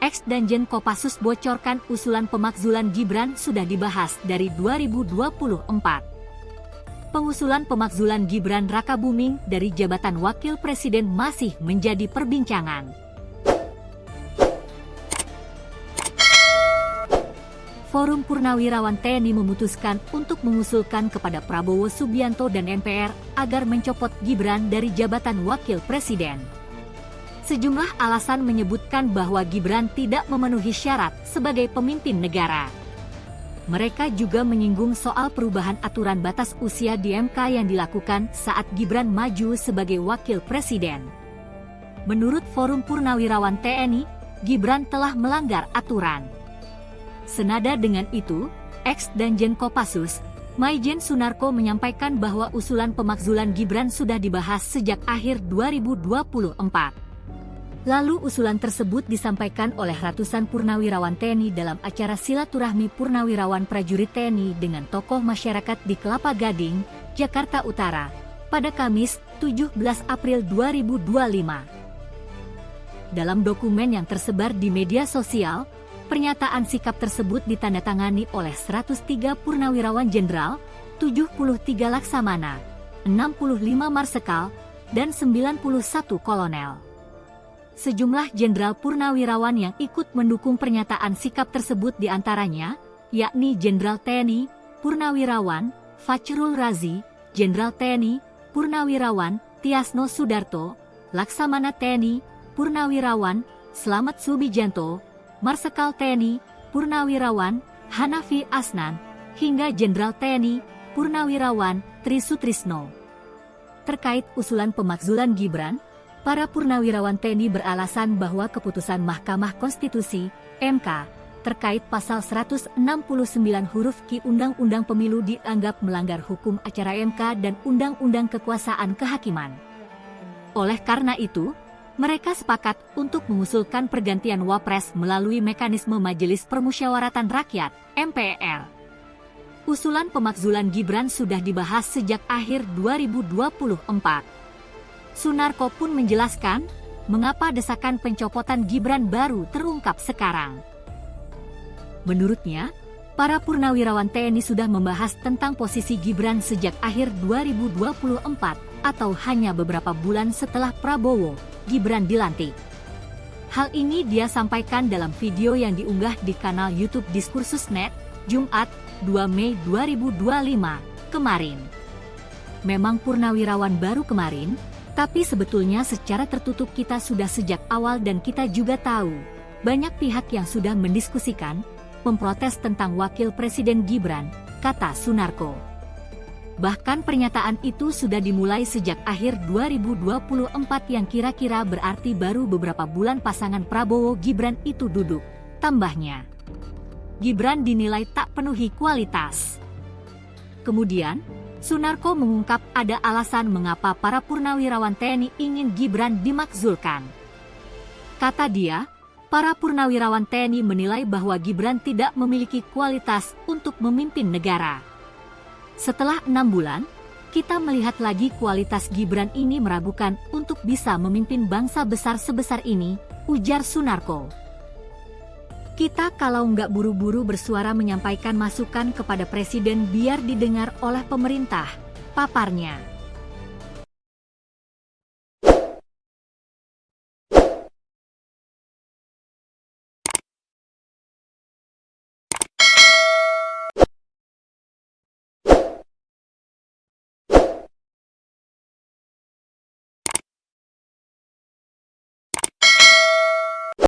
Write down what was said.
Ex Danjen Kopassus bocorkan usulan pemakzulan Gibran sudah dibahas dari 2024. Pengusulan pemakzulan Gibran Rakabuming dari jabatan Wakil Presiden masih menjadi perbincangan. Forum Purnawirawan TNI memutuskan untuk mengusulkan kepada Prabowo Subianto dan MPR agar mencopot Gibran dari jabatan Wakil Presiden. Sejumlah alasan menyebutkan bahwa Gibran tidak memenuhi syarat sebagai pemimpin negara. Mereka juga menyinggung soal perubahan aturan batas usia di MK yang dilakukan saat Gibran maju sebagai Wakil Presiden. Menurut Forum Purnawirawan TNI, Gibran telah melanggar aturan. Senada dengan itu, ex Danjen Kopassus, Maijen Sunarko menyampaikan bahwa usulan pemakzulan Gibran sudah dibahas sejak akhir 2024. Lalu usulan tersebut disampaikan oleh ratusan purnawirawan TNI dalam acara silaturahmi purnawirawan prajurit TNI dengan tokoh masyarakat di Kelapa Gading, Jakarta Utara, pada Kamis, 17 April 2025. Dalam dokumen yang tersebar di media sosial, pernyataan sikap tersebut ditandatangani oleh 103 purnawirawan jenderal, 73 laksamana, 65 marsekal, dan 91 kolonel. Sejumlah jenderal purnawirawan yang ikut mendukung pernyataan sikap tersebut diantaranya, yakni Jenderal TNI, Purnawirawan, Fachrul Razi, Jenderal TNI, Purnawirawan, Tiasno Sudarto, Laksamana TNI, Purnawirawan, Slamet Subijanto, Marsekal TNI, Purnawirawan, Hanafi Asnan, hingga Jenderal TNI, Purnawirawan, Tri Sutrisno. Terkait usulan pemakzulan Gibran, para purnawirawan TNI beralasan bahwa keputusan Mahkamah Konstitusi, MK, terkait pasal 169 huruf Q Undang-Undang Pemilu dianggap melanggar hukum acara MK dan Undang-Undang Kekuasaan Kehakiman. Oleh karena itu, mereka sepakat untuk mengusulkan pergantian Wapres melalui mekanisme Majelis Permusyawaratan Rakyat, MPR. Usulan pemakzulan Gibran sudah dibahas sejak akhir 2024. Sunarko pun menjelaskan, mengapa desakan pencopotan Gibran baru terungkap sekarang. Menurutnya, para purnawirawan TNI sudah membahas tentang posisi Gibran sejak akhir 2024 atau hanya beberapa bulan setelah Prabowo, Gibran dilantik. Hal ini dia sampaikan dalam video yang diunggah di kanal YouTube Diskursus.net, Jumat, 2 Mei 2025, kemarin. Memang purnawirawan baru kemarin, tapi sebetulnya secara tertutup kita sudah sejak awal dan kita juga tahu, banyak pihak yang sudah mendiskusikan, memprotes tentang Wakil Presiden Gibran, kata Sunarko. Bahkan pernyataan itu sudah dimulai sejak akhir 2024 yang kira-kira berarti baru beberapa bulan pasangan Prabowo-Gibran itu duduk, tambahnya. Gibran dinilai tak penuhi kualitas. Kemudian, Sunarko mengungkap ada alasan mengapa para purnawirawan TNI ingin Gibran dimakzulkan. Kata dia, para purnawirawan TNI menilai bahwa Gibran tidak memiliki kualitas untuk memimpin negara. Setelah 6 bulan, kita melihat lagi kualitas Gibran ini meragukan untuk bisa memimpin bangsa besar sebesar ini, ujar Sunarko. Kita kalau nggak buru-buru bersuara menyampaikan masukan kepada Presiden biar didengar oleh pemerintah, paparnya.